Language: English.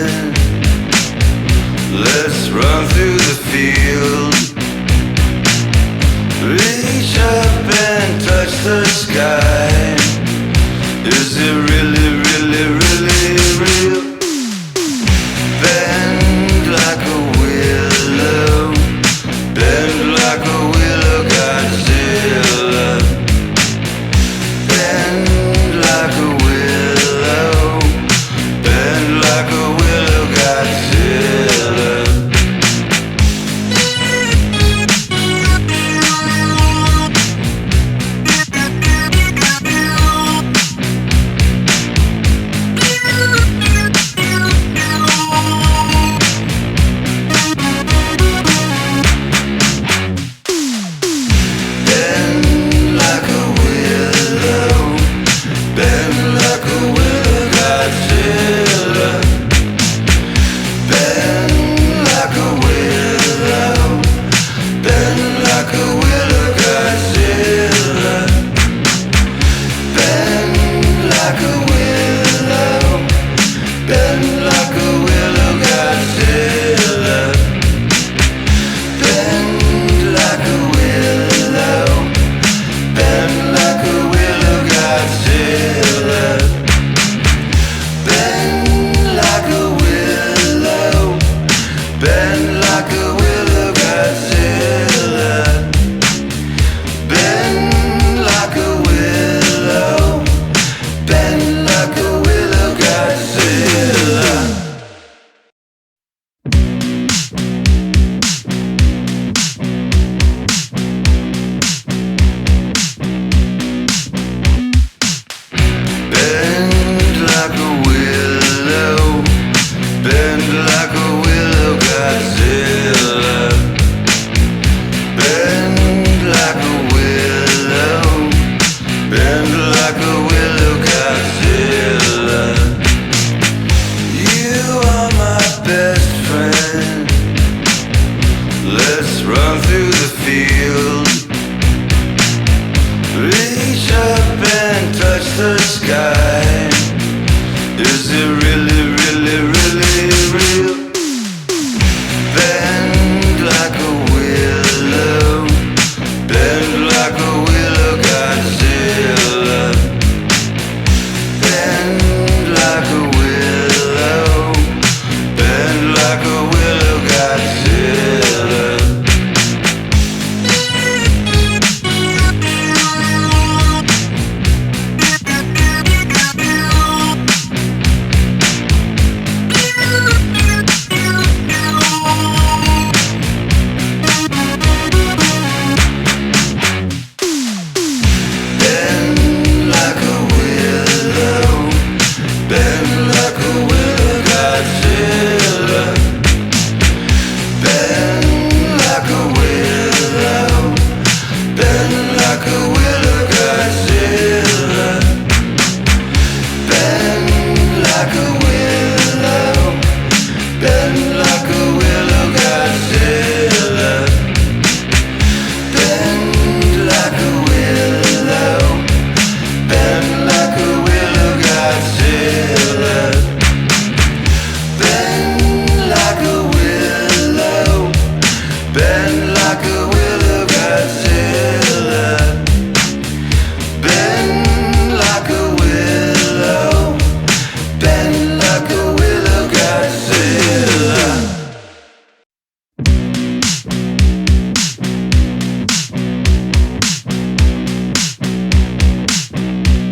friend. Let's run through the field. Reach up and touch the sky. Is it really, really, really real? Bend like a willow, bend like a willow, Godzilla. Bend like a willow, bend like a willow, Godzilla. Let's run through the field. Reach up and touch the sky. Is it really, really, really real? Bend like a willow, bend like a willow, Godzilla. Bend like a willow, bend like a willow, Godzilla. Bend like a